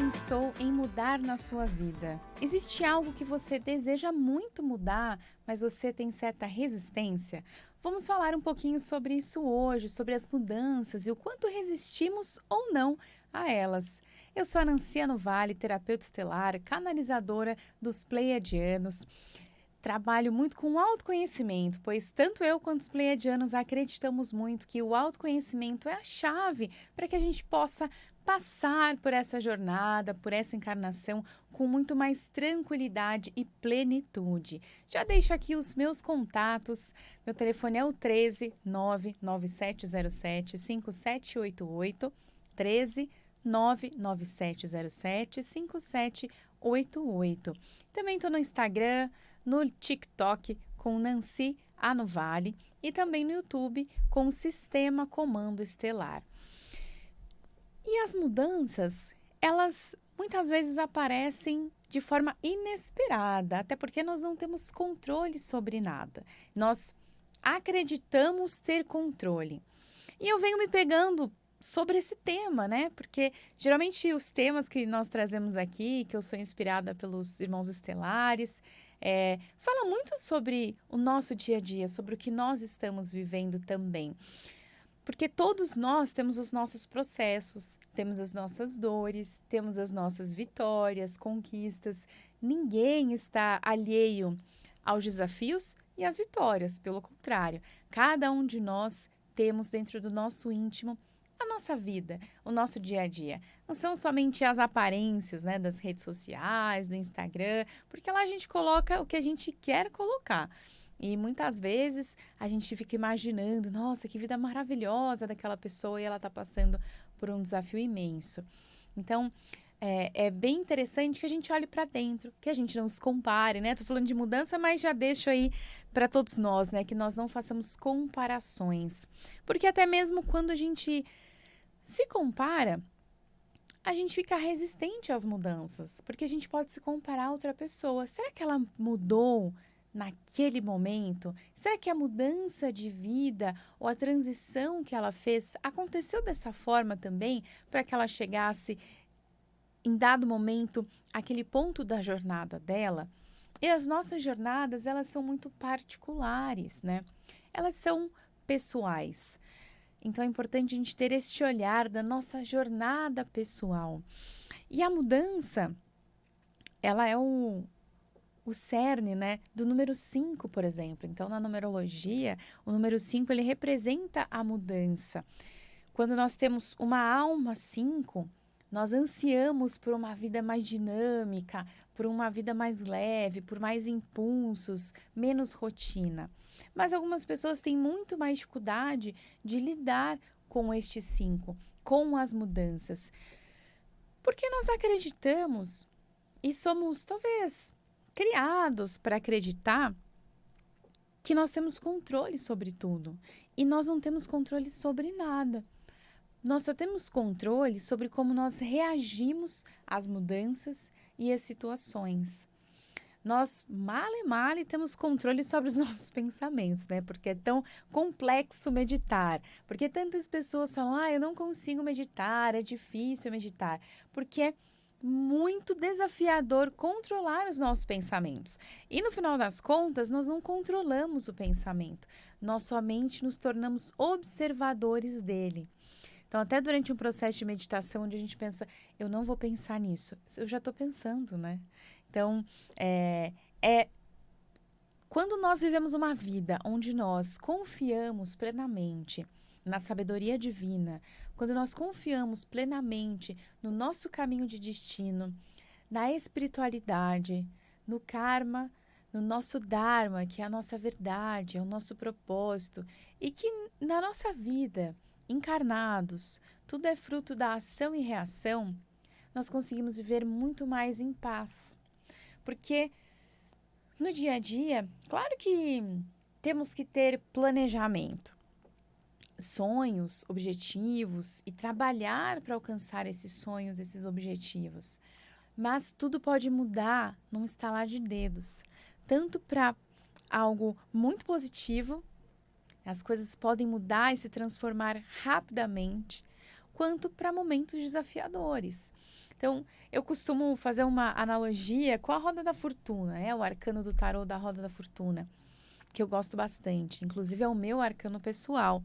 pensou em mudar na sua vida? Existe algo que você deseja muito mudar, mas você tem certa resistência? Vamos falar um pouquinho sobre isso hoje, sobre as mudanças e o quanto resistimos ou não a elas. Eu sou a Nanciano Vale, terapeuta estelar, canalizadora dos Pleiadianos. Trabalho muito com autoconhecimento, pois tanto eu quanto os pleiadianos acreditamos muito que o autoconhecimento é a chave para que a gente possa passar por essa jornada, por essa encarnação com muito mais tranquilidade e plenitude. Já deixo aqui os meus contatos. Meu telefone é o 13 99707 5788, 13 99707 5788. Também estou no Instagram, no TikTok com Nancy Anovale e também no YouTube com o Sistema Comando Estelar. E as mudanças, elas muitas vezes aparecem de forma inesperada, até porque nós não temos controle sobre nada. Nós acreditamos ter controle. E eu venho me pegando sobre esse tema, né? Porque geralmente os temas que nós trazemos aqui, que eu sou inspirada pelos irmãos estelares, fala muito sobre o nosso dia a dia, sobre o que nós estamos vivendo também. Porque todos nós temos os nossos processos, temos as nossas dores, temos as nossas vitórias, conquistas. Ninguém está alheio aos desafios e às vitórias, pelo contrário. Cada um de nós temos dentro do nosso íntimo a nossa vida, o nosso dia a dia. Não são somente as aparências, né, das redes sociais, do Instagram, porque lá a gente coloca o que a gente quer colocar. E muitas vezes a gente fica imaginando, nossa, que vida maravilhosa daquela pessoa e ela está passando por um desafio imenso. Então, é bem interessante que a gente olhe para dentro, que a gente não se compare, né? Tô falando de mudança, mas já deixo aí para todos nós, né? Que nós não façamos comparações. Porque até mesmo quando a gente se compara, a gente fica resistente às mudanças, porque a gente pode se comparar a outra pessoa. Será que ela mudou naquele momento? Será que a mudança de vida ou a transição que ela fez aconteceu dessa forma também para que ela chegasse em dado momento àquele ponto da jornada dela? E as nossas jornadas, elas são muito particulares, né? Elas são pessoais. Então é importante a gente ter este olhar da nossa jornada pessoal. E a mudança, ela é o cerne, né, do número 5, por exemplo. Então, na numerologia, o número 5 ele representa a mudança. Quando nós temos uma alma 5, nós ansiamos por uma vida mais dinâmica, por uma vida mais leve, por mais impulsos, menos rotina. Mas algumas pessoas têm muito mais dificuldade de lidar com este 5, com as mudanças. Porque nós acreditamos e somos, talvez, criados para acreditar que nós temos controle sobre tudo. E nós não temos controle sobre nada. Nós só temos controle sobre como nós reagimos às mudanças e às situações. Nós, male, temos controle sobre os nossos pensamentos, né? Porque é tão complexo meditar. Porque tantas pessoas falam, eu não consigo meditar, é difícil meditar. Porque é muito desafiador controlar os nossos pensamentos. E no final das contas, nós não controlamos o pensamento. Nós somente nos tornamos observadores dele. Então, até durante um processo de meditação, onde a gente pensa, eu não vou pensar nisso. Eu já estou pensando, né? Então, quando nós vivemos uma vida onde nós confiamos plenamente na sabedoria divina, quando nós confiamos plenamente no nosso caminho de destino, na espiritualidade, no karma, no nosso dharma, que é a nossa verdade, é o nosso propósito, e que na nossa vida, encarnados, tudo é fruto da ação e reação, nós conseguimos viver muito mais em paz. Porque no dia a dia, claro que temos que ter planejamento, sonhos, objetivos e trabalhar para alcançar esses sonhos, esses objetivos. Mas tudo pode mudar num estalar de dedos, tanto para algo muito positivo, as coisas podem mudar e se transformar rapidamente, quanto para momentos desafiadores. Então, eu costumo fazer uma analogia com a roda da fortuna, o arcano do tarô da roda da fortuna, que eu gosto bastante. Inclusive, é o meu arcano pessoal,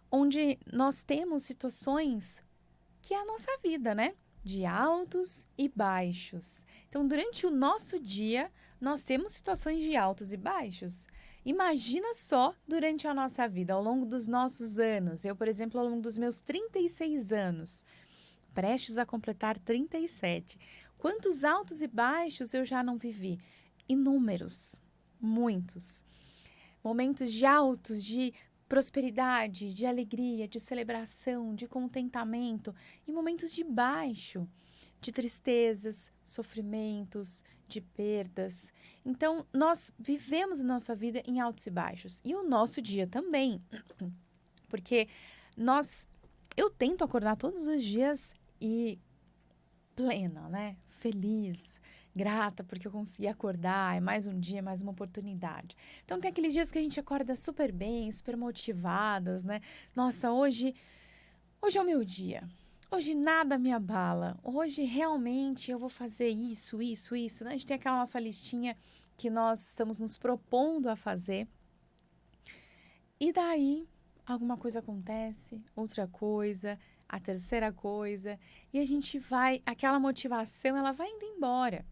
onde nós temos situações que é a nossa vida, né? De altos e baixos. Então, durante o nosso dia, nós temos situações de altos e baixos. Imagina só durante a nossa vida, ao longo dos nossos anos. Eu, por exemplo, ao longo dos meus 36 anos, prestes a completar 37. Quantos altos e baixos eu já não vivi? Inúmeros, muitos. Momentos de altos, de prosperidade, de alegria, de celebração, de contentamento, e momentos de baixo, de tristezas, sofrimentos, de perdas. Então, nós vivemos nossa vida em altos e baixos, e o nosso dia também, porque eu tento acordar todos os dias e plena, né? Feliz, grata porque eu consegui acordar, é mais um dia, mais uma oportunidade. Então tem aqueles dias que a gente acorda super bem, super motivadas, né? Nossa, hoje é o meu dia. Hoje nada me abala. Hoje realmente eu vou fazer isso, isso, isso, né? A gente tem aquela nossa listinha que nós estamos nos propondo a fazer. E daí alguma coisa acontece, outra coisa, a terceira coisa, e a gente aquela motivação, ela vai indo embora.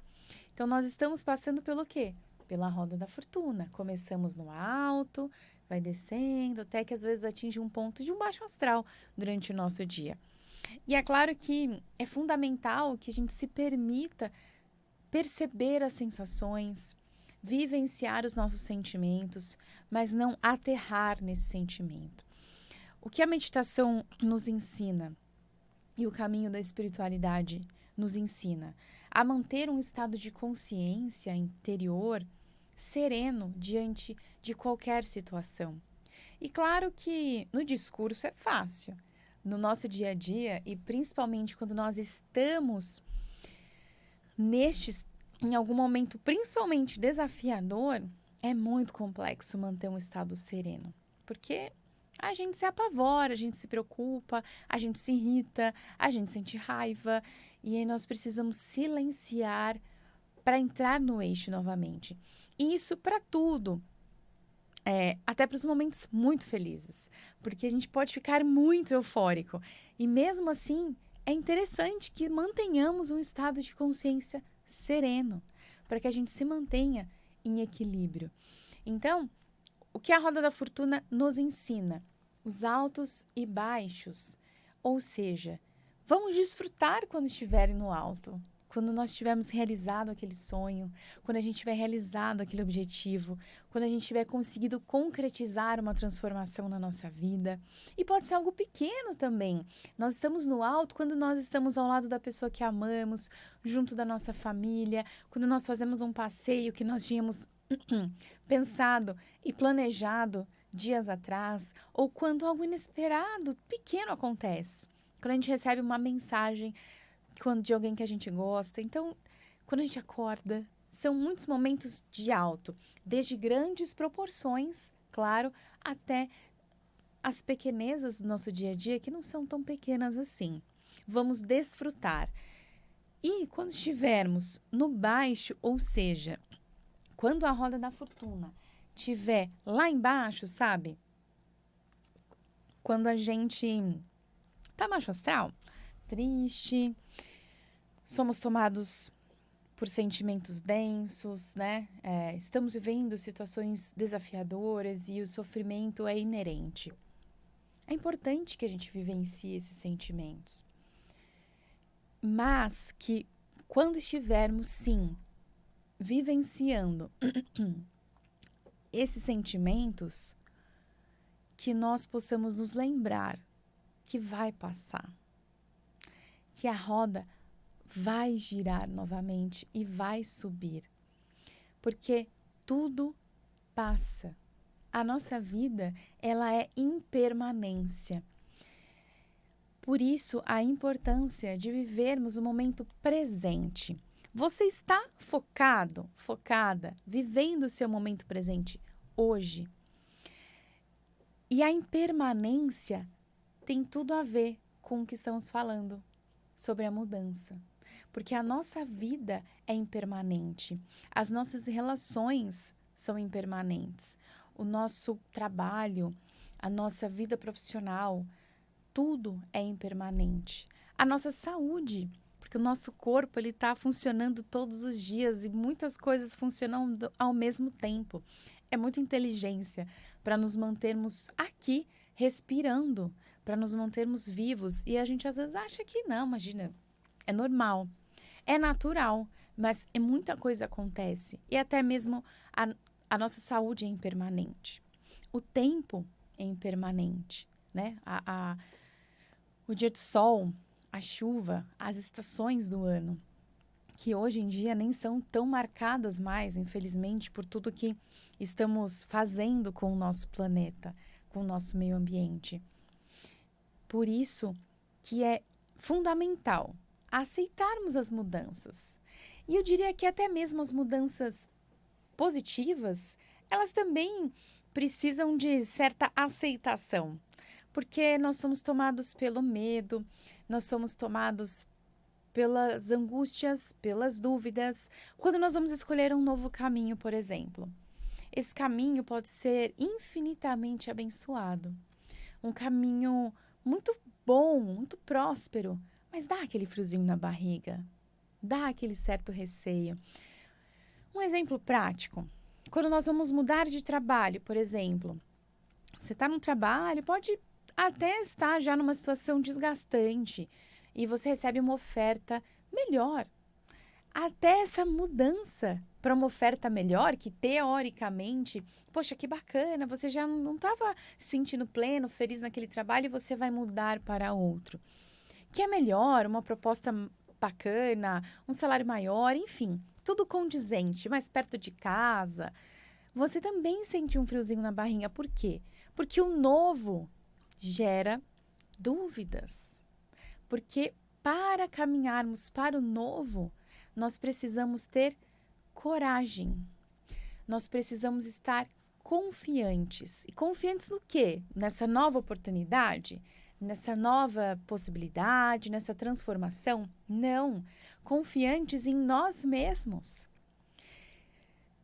Então, nós estamos passando pelo quê? Pela roda da fortuna. Começamos no alto, vai descendo, até que às vezes atinge um ponto de um baixo astral durante o nosso dia. E é claro que é fundamental que a gente se permita perceber as sensações, vivenciar os nossos sentimentos, mas não aterrar nesse sentimento. O que a meditação nos ensina e o caminho da espiritualidade nos ensina? A manter um estado de consciência interior sereno diante de qualquer situação. E claro que no discurso é fácil. No nosso dia a dia, e principalmente quando nós estamos em algum momento principalmente desafiador, é muito complexo manter um estado sereno. Porque a gente se apavora, a gente se preocupa, a gente se irrita, a gente sente raiva. E aí nós precisamos silenciar para entrar no eixo novamente. E isso para tudo. Até para os momentos muito felizes. Porque a gente pode ficar muito eufórico. E mesmo assim, é interessante que mantenhamos um estado de consciência sereno. Para que a gente se mantenha em equilíbrio. Então, o que a roda da fortuna nos ensina? Os altos e baixos. Ou seja, vamos desfrutar quando estiverem no alto. Quando nós tivermos realizado aquele sonho, quando a gente tiver realizado aquele objetivo, quando a gente tiver conseguido concretizar uma transformação na nossa vida. E pode ser algo pequeno também. Nós estamos no alto quando nós estamos ao lado da pessoa que amamos, junto da nossa família, quando nós fazemos um passeio que nós tínhamos pensado e planejado dias atrás, ou quando algo inesperado, pequeno acontece. Quando a gente recebe uma mensagem de alguém que a gente gosta. Então, quando a gente acorda, são muitos momentos de alto, desde grandes proporções, claro, até as pequenezas do nosso dia a dia, que não são tão pequenas assim. Vamos desfrutar. E quando estivermos no baixo, ou seja, quando a roda da fortuna estiver lá embaixo, sabe? Quando a gente tá baixo astral, triste, somos tomados por sentimentos densos, né? Estamos vivendo situações desafiadoras e o sofrimento é inerente. É importante que a gente vivencie esses sentimentos. Mas que quando estivermos, sim, vivenciando esses sentimentos, que nós possamos nos lembrar que vai passar. Que a roda vai girar novamente e vai subir. Porque tudo passa. A nossa vida, ela é impermanência. Por isso, a importância de vivermos o momento presente. Você está focada, vivendo o seu momento presente hoje. E a impermanência tem tudo a ver com o que estamos falando sobre a mudança. porque a nossa vida é impermanente, as nossas relações são impermanentes, o nosso trabalho, a nossa vida profissional, tudo é impermanente. A nossa saúde, porque o nosso corpo ele está funcionando todos os dias e muitas coisas funcionam ao mesmo tempo. É muita inteligência para nos mantermos aqui respirando, para nos mantermos vivos. E a gente às vezes acha que não, imagina, é normal, é natural, mas muita coisa acontece. E até mesmo a nossa saúde é impermanente. O tempo é impermanente, né? O dia de sol, a chuva, as estações do ano, que hoje em dia nem são tão marcadas mais, infelizmente, por tudo que estamos fazendo com o nosso planeta, com o nosso meio ambiente. Por isso que é fundamental aceitarmos as mudanças. E eu diria que até mesmo as mudanças positivas, elas também precisam de certa aceitação, porque nós somos tomados pelo medo, nós somos tomados pelas angústias, pelas dúvidas, quando nós vamos escolher um novo caminho, por exemplo. Esse caminho pode ser infinitamente abençoado, um caminho muito bom, muito próspero, mas dá aquele friozinho na barriga, dá aquele certo receio. Um exemplo prático, quando nós vamos mudar de trabalho, por exemplo, você está num trabalho, pode até estar já numa situação desgastante e você recebe uma oferta melhor. Até essa mudança para uma oferta melhor, que teoricamente, poxa, que bacana, você já não estava se sentindo pleno, feliz naquele trabalho e você vai mudar para outro. Que é melhor, uma proposta bacana, um salário maior, enfim, tudo condizente, mais perto de casa. Você também sente um friozinho na barriga. Por quê? Porque o novo gera dúvidas. Porque para caminharmos para o novo, nós precisamos ter coragem. Nós precisamos estar confiantes. E confiantes no quê? Nessa nova oportunidade? Nessa nova possibilidade? Nessa transformação? Não. Confiantes em nós mesmos.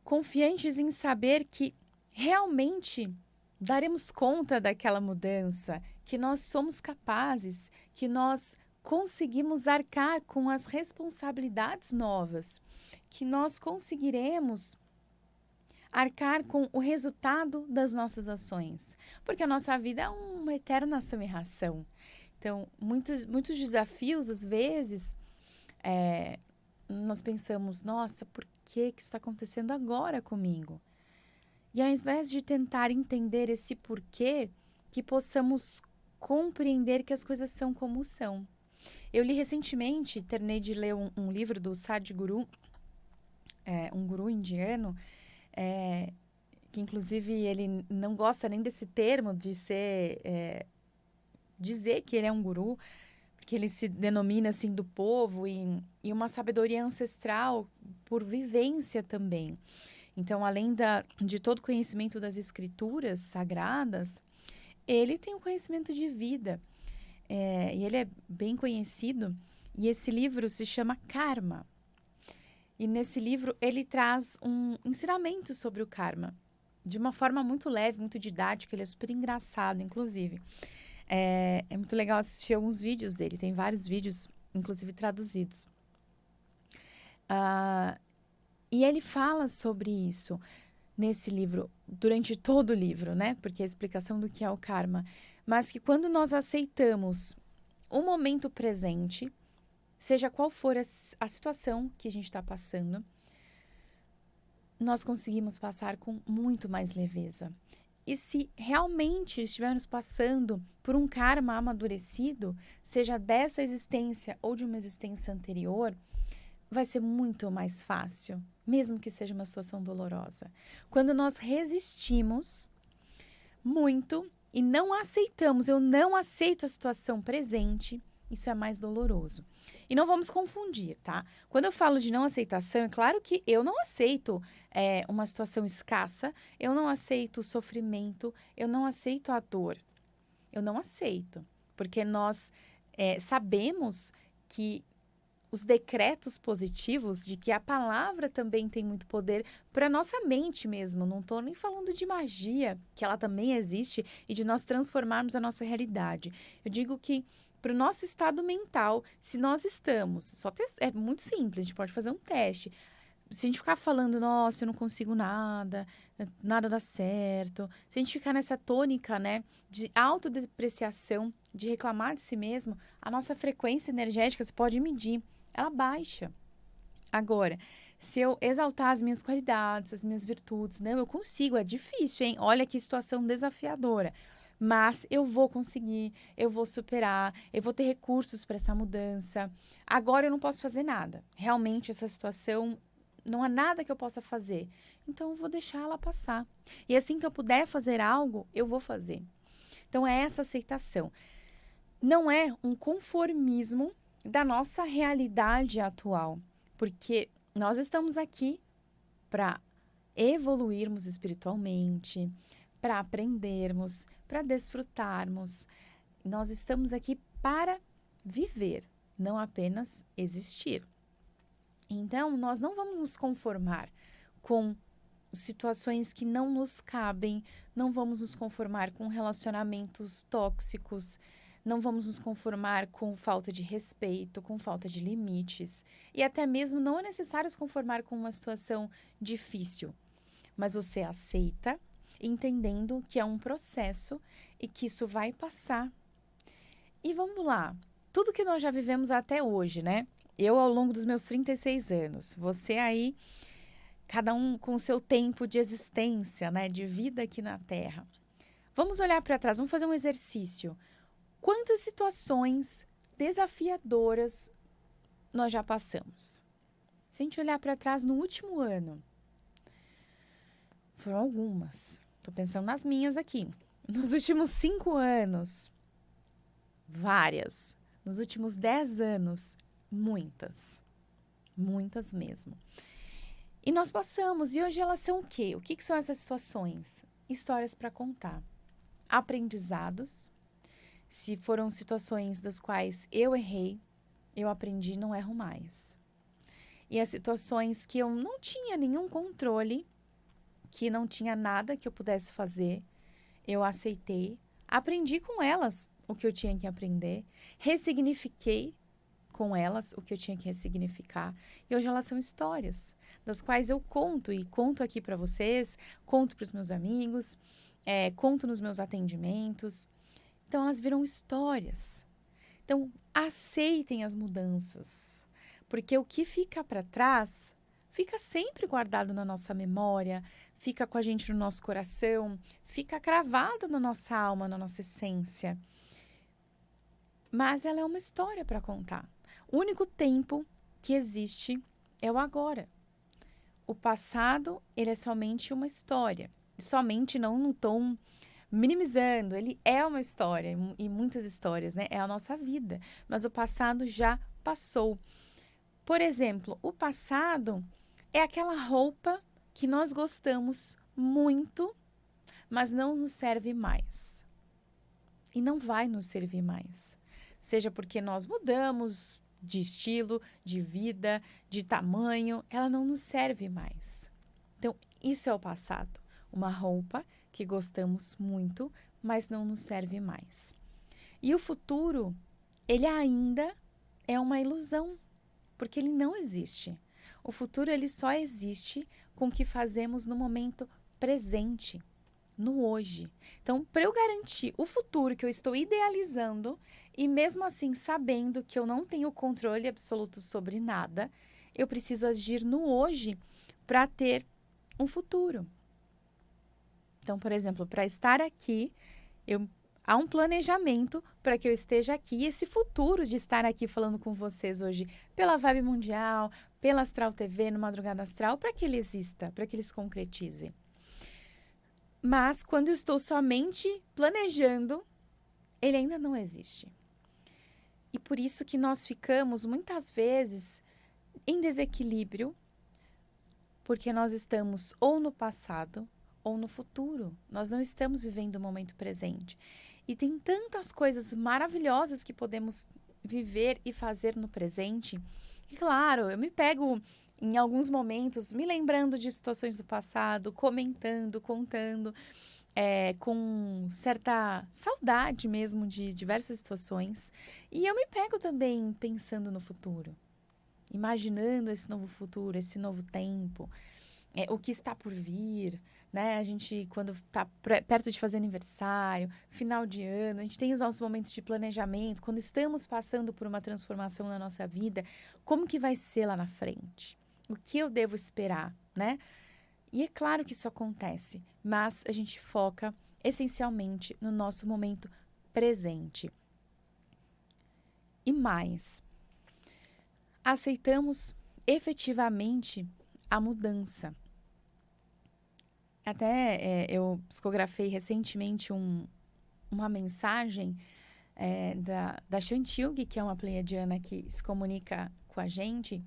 Confiantes em saber que realmente daremos conta daquela mudança, que nós somos capazes, que nós conseguimos arcar com as responsabilidades novas, que nós conseguiremos arcar com o resultado das nossas ações, porque a nossa vida é uma eterna ação. Então, muitos desafios, às vezes, nós pensamos, nossa, por que isso está acontecendo agora comigo? E ao invés de tentar entender esse porquê, que possamos compreender que as coisas são como são. Eu li recentemente, terminei de ler um livro do Sadhguru, um guru indiano, que inclusive ele não gosta nem desse termo de dizer que ele é um guru, porque ele se denomina assim do povo e uma sabedoria ancestral por vivência também. Então, além de todo o conhecimento das escrituras sagradas, ele tem um conhecimento de vida. E ele é bem conhecido. E esse livro se chama Karma. E nesse livro ele traz um ensinamento sobre o karma. De uma forma muito leve, muito didática. Ele é super engraçado, inclusive. É muito legal assistir alguns vídeos dele. Tem vários vídeos, inclusive traduzidos. E ele fala sobre isso nesse livro, durante todo o livro, né? Porque é a explicação do que é o karma. Mas que quando nós aceitamos o momento presente, seja qual for a situação que a gente está passando, nós conseguimos passar com muito mais leveza. E se realmente estivermos passando por um karma amadurecido, seja dessa existência ou de uma existência anterior, vai ser muito mais fácil, mesmo que seja uma situação dolorosa. Quando nós resistimos muito e não aceitamos, eu não aceito a situação presente, isso é mais doloroso. E não vamos confundir, tá? Quando eu falo de não aceitação, é claro que eu não aceito uma situação escassa, eu não aceito o sofrimento, eu não aceito a dor. Eu não aceito, porque nós sabemos que os decretos positivos de que a palavra também tem muito poder para nossa mente mesmo. Não estou nem falando de magia, que ela também existe, e de nós transformarmos a nossa realidade. Eu digo que para o nosso estado mental, se nós estamos, é muito simples, a gente pode fazer um teste. Se a gente ficar falando, nossa, eu não consigo nada, nada dá certo. Se a gente ficar nessa tônica, né, de autodepreciação, de reclamar de si mesmo, a nossa frequência energética, você pode medir, ela baixa. Agora, se eu exaltar as minhas qualidades, as minhas virtudes, não, eu consigo, é difícil, hein? Olha que situação desafiadora. Mas eu vou conseguir, eu vou superar, eu vou ter recursos para essa mudança. Agora eu não posso fazer nada. Realmente, essa situação não há nada que eu possa fazer. Então, eu vou deixar ela passar. E assim que eu puder fazer algo, eu vou fazer. Então, é essa aceitação. Não é um conformismo da nossa realidade atual. Porque nós estamos aqui para evoluirmos espiritualmente, para aprendermos, para desfrutarmos. Nós estamos aqui para viver, não apenas existir. Então, nós não vamos nos conformar com situações que não nos cabem, não vamos nos conformar com relacionamentos tóxicos, não vamos nos conformar com falta de respeito, com falta de limites. E até mesmo não é necessário se conformar com uma situação difícil, mas você aceita, entendendo que é um processo e que isso vai passar. E vamos lá, tudo que nós já vivemos até hoje, né? Eu, ao longo dos meus 36 anos, você aí, cada um com o seu tempo de existência, né, de vida aqui na Terra. Vamos olhar para trás, vamos fazer um exercício. Quantas situações desafiadoras nós já passamos? Se a gente olhar para trás no último ano, foram algumas. Estou pensando nas minhas aqui. Nos últimos 5 anos, várias. Nos últimos 10 anos, muitas. Muitas mesmo. E nós passamos. E hoje elas são o quê? O que são essas situações? Histórias para contar. Aprendizados. Se foram situações das quais eu errei, eu aprendi, não erro mais. E as situações que eu não tinha nenhum controle, que não tinha nada que eu pudesse fazer, eu aceitei, aprendi com elas o que eu tinha que aprender, ressignifiquei com elas o que eu tinha que ressignificar. E hoje elas são histórias, das quais eu conto, e conto aqui para vocês, conto para os meus amigos, conto nos meus atendimentos. Então, elas viram histórias. Então, aceitem as mudanças, porque o que fica para trás fica sempre guardado na nossa memória, fica com a gente no nosso coração, fica cravado na nossa alma, na nossa essência. Mas ela é uma história para contar. O único tempo que existe é o agora. O passado, ele é somente uma história. Somente não num tom minimizando, ele é uma história, e muitas histórias, né? É a nossa vida, mas o passado já passou. Por exemplo, o passado é aquela roupa que nós gostamos muito, mas não nos serve mais. E não vai nos servir mais. Seja porque nós mudamos de estilo, de vida, de tamanho, ela não nos serve mais. Então, isso é o passado. Uma roupa que gostamos muito, mas não nos serve mais. E o futuro, ele ainda é uma ilusão, porque ele não existe. O futuro, ele só existe com o que fazemos no momento presente, no hoje. Então, para eu garantir o futuro que eu estou idealizando, e mesmo assim sabendo que eu não tenho controle absoluto sobre nada, eu preciso agir no hoje para ter um futuro. Então, por exemplo, para estar aqui, há um planejamento para que eu esteja aqui. E esse futuro de estar aqui falando com vocês hoje pela Vibe Mundial, pela Astral TV, no Madrugada Astral, para que ele exista, para que ele se concretize. Mas, quando eu estou somente planejando, ele ainda não existe. E por isso que nós ficamos, muitas vezes, em desequilíbrio, porque nós estamos ou no passado, ou no futuro. Nós não estamos vivendo o momento presente. E tem tantas coisas maravilhosas que podemos viver e fazer no presente, E claro, eu me pego em alguns momentos me lembrando de situações do passado, comentando, contando, com certa saudade mesmo de diversas situações. E eu me pego também pensando no futuro, imaginando esse novo futuro, esse novo tempo, o que está por vir, né? A gente, quando está perto de fazer aniversário, final de ano, a gente tem os nossos momentos de planejamento, quando estamos passando por uma transformação na nossa vida, como que vai ser lá na frente? O que eu devo esperar, né? E é claro que isso acontece, mas a gente foca essencialmente no nosso momento presente. E mais, aceitamos efetivamente a mudança. Até eu psicografei recentemente uma mensagem da Chantilly, que é uma pleiadiana que se comunica com a gente,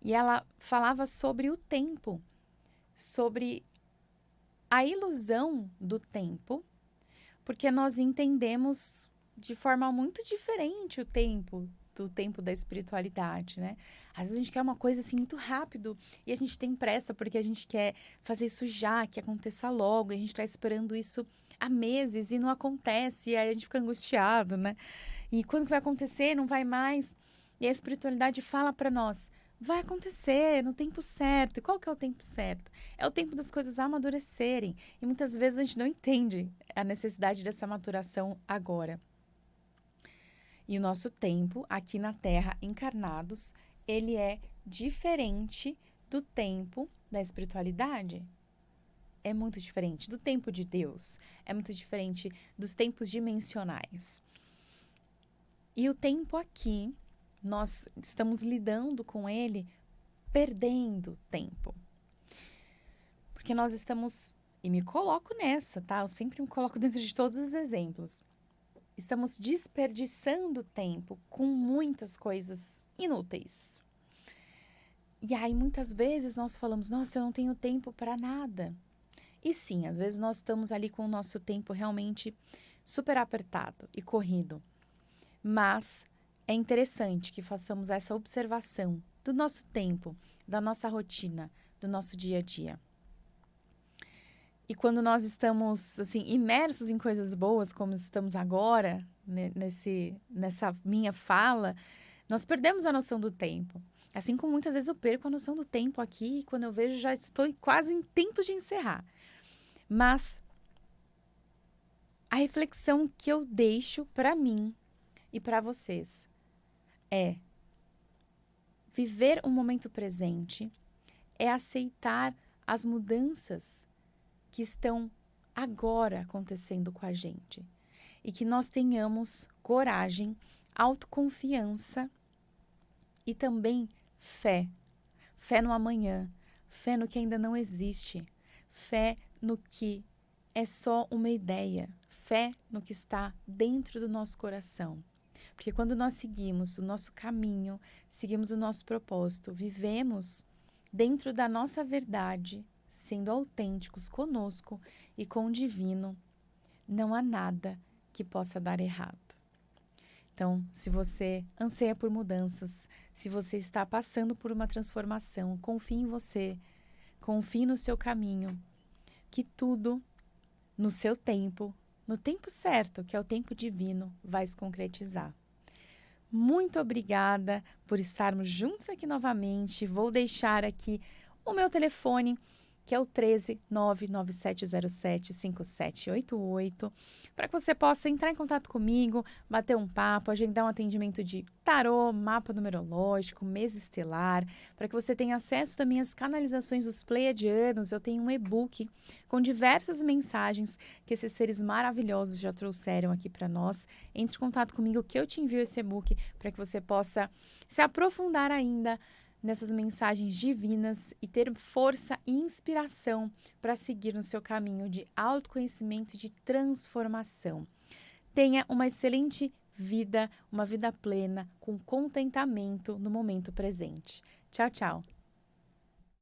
e ela falava sobre o tempo, sobre a ilusão do tempo, porque nós entendemos de forma muito diferente o tempo, do tempo da espiritualidade, né? Às vezes a gente quer uma coisa assim muito rápido e a gente tem pressa porque a gente quer fazer isso já, que aconteça logo, e a gente está esperando isso há meses e não acontece, e aí a gente fica angustiado, né? E quando que vai acontecer? Não vai mais. E a espiritualidade fala para nós: vai acontecer no tempo certo. E qual que é o tempo certo? É o tempo das coisas amadurecerem. E muitas vezes a gente não entende a necessidade dessa maturação agora. E o nosso tempo aqui na Terra, encarnados, ele é diferente do tempo da espiritualidade. É muito diferente do tempo de Deus. É muito diferente dos tempos dimensionais. E o tempo aqui, nós estamos lidando com ele perdendo tempo. Porque nós estamos, e me coloco nessa, tá? Eu sempre me coloco dentro de todos os exemplos. Estamos desperdiçando tempo com muitas coisas inúteis. E aí, muitas vezes, nós falamos, nossa, eu não tenho tempo para nada. E sim, às vezes nós estamos ali com o nosso tempo realmente super apertado e corrido. Mas é interessante que façamos essa observação do nosso tempo, da nossa rotina, do nosso dia a dia. E quando nós estamos, assim, imersos em coisas boas, como estamos agora, né, nessa minha fala, nós perdemos a noção do tempo. Assim como muitas vezes eu perco a noção do tempo aqui, e quando eu vejo já estou quase em tempo de encerrar. Mas a reflexão que eu deixo para mim e para vocês é viver o momento presente, é aceitar as mudanças que estão agora acontecendo com a gente. E que nós tenhamos coragem, autoconfiança e também fé. Fé no amanhã, fé no que ainda não existe, fé no que é só uma ideia, fé no que está dentro do nosso coração. Porque quando nós seguimos o nosso caminho, seguimos o nosso propósito, vivemos dentro da nossa verdade, sendo autênticos conosco e com o divino, não há nada que possa dar errado. Então, se você anseia por mudanças, se você está passando por uma transformação, confie em você, confie no seu caminho, que tudo no seu tempo, no tempo certo, que é o tempo divino, vai se concretizar. Muito obrigada por estarmos juntos aqui novamente. Vou deixar aqui o meu telefone, que é o 13997075788, para que você possa entrar em contato comigo, bater um papo, agendar um atendimento de tarô, mapa numerológico, mesa estelar, para que você tenha acesso também às canalizações dos pleiadianos. Eu tenho um e-book com diversas mensagens que esses seres maravilhosos já trouxeram aqui para nós. Entre em contato comigo que eu te envio esse e-book para que você possa se aprofundar ainda nessas mensagens divinas e ter força e inspiração para seguir no seu caminho de autoconhecimento e de transformação. Tenha uma excelente vida, uma vida plena, com contentamento no momento presente. Tchau, tchau!